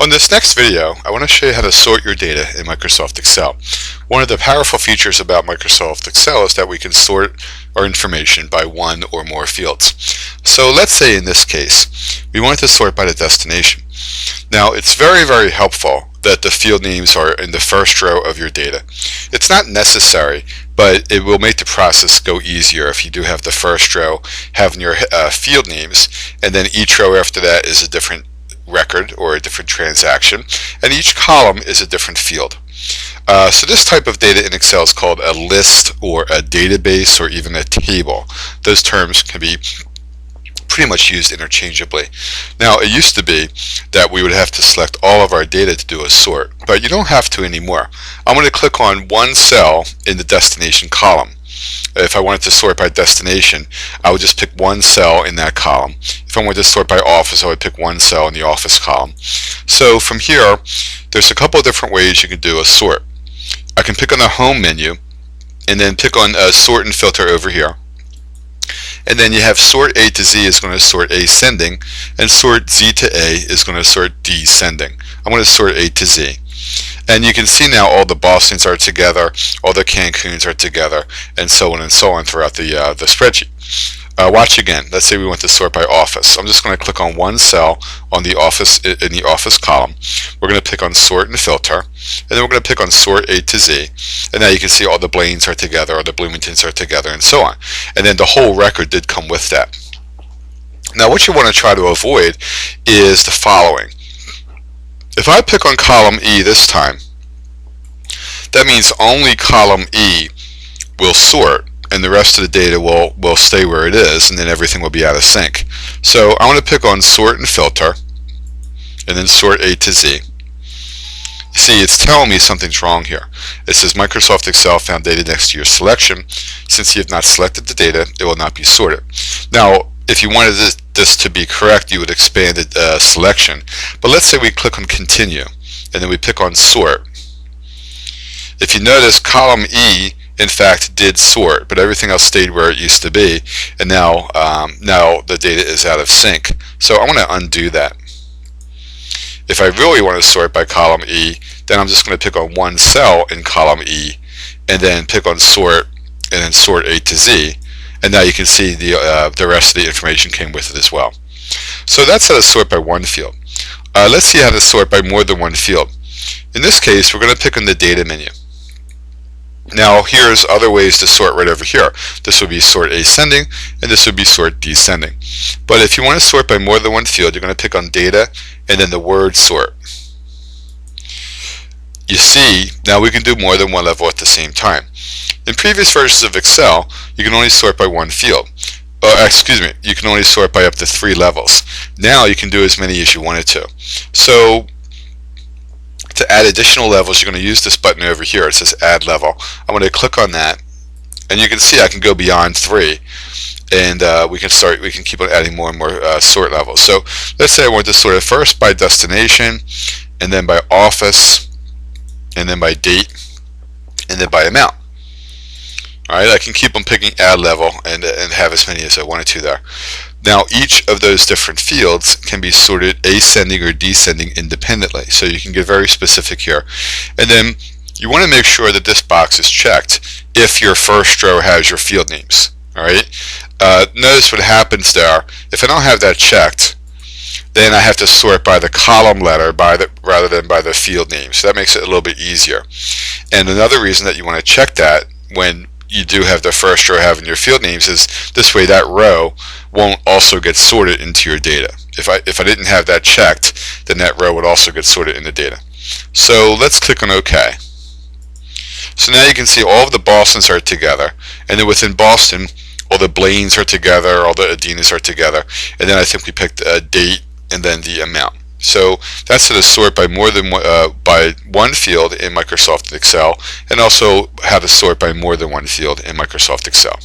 On this next video, I want to show you how to sort your data in Microsoft Excel. One of the powerful features about Microsoft Excel is that we can sort our information by one or more fields. So let's say in this case, we wanted to sort by the destination. Now it's very helpful that the field names are in the first row of your data. It's not necessary, but it will make the process go easier if you do have the first row having your field names, and then each row after that is a different record or a different transaction, and each column is a different field. So this type of data in Excel is called a list or a database or even a table. Those terms can be pretty much used interchangeably. Now it used to be that we would have to select all of our data to do a sort, but you don't have to anymore. I'm going to click on one cell in the destination column. If I wanted to sort by destination, I would just pick one cell in that column. If I wanted to sort by office, I would pick one cell in the office column. So from here, there's a couple of different ways you can do a sort. I can pick on the home menu and then pick on sort and filter over here. And then you have sort A to Z is going to sort ascending, and sort Z to A is going to sort descending. I'm going to sort A to Z. And you can see now all the Bostons are together, all the Cancuns are together, and so on throughout the spreadsheet. Watch again. Let's say we want to sort by office. I'm just going to click on one cell on the office in the office column. We're going to pick on sort and filter, and then we're going to pick on sort A to Z. And now you can see all the Blaines are together, all the Bloomingtons are together, and so on. And then the whole record did come with that. Now what you want to try to avoid is the following. If I pick on column E this time, that means only column E will sort and the rest of the data will stay where it is, and then everything will be out of sync. So I want to pick on sort and filter and then sort A to Z. You see, it's telling me something's wrong here. It says Microsoft Excel found data next to your selection. Since you have not selected the data, it will not be sorted. Now if you wanted this to be correct, you would expand the selection. But let's say we click on continue and then we pick on sort. If you notice, column E in fact did sort, but everything else stayed where it used to be, and now the data is out of sync. So I want to undo that. If I really want to sort by column E, then I'm just going to pick on one cell in column E and then pick on sort and then sort A to Z. And now you can see the rest of the information came with it as well. So that's how to sort by one field. Let's see how to sort by more than one field. In this case, we're going to pick on the data menu. Now here's other ways to sort right over here. This would be sort ascending and this would be sort descending. But if you want to sort by more than one field, you're going to pick on data and then the word sort. You see, now we can do more than one level at the same time. In previous versions of Excel, you can only sort by one field. You can only sort by up to 3 levels. Now you can do as many as you wanted to. So to add additional levels, you're going to use this button over here. It says add level. I'm going to click on that, and you can see I can go beyond 3, and we can keep on adding more and more sort levels. So let's say I want to sort it first by destination, and then by office, and then by date, and then by amount. Alright, I can keep on picking add level and have as many as I wanted to there. Now each of those different fields can be sorted ascending or descending independently, so you can get very specific here. And then you want to make sure that this box is checked if your first row has your field names. Alright, notice what happens there. If I don't have that checked, then I have to sort by the column letter rather than by the field name. So that makes it a little bit easier. And another reason that you want to check that when you do have the first row having your field names is this way that row won't also get sorted into your data. If I didn't have that checked, then that row would also get sorted in the data. So let's click on OK. So now you can see all of the Bostons are together, and then within Boston all the Blaines are together, all the Adinas are together, and then I think we picked a date and then the amount. So that's how to sort by more than one field in Microsoft Excel, and also how to sort by more than one field in Microsoft Excel.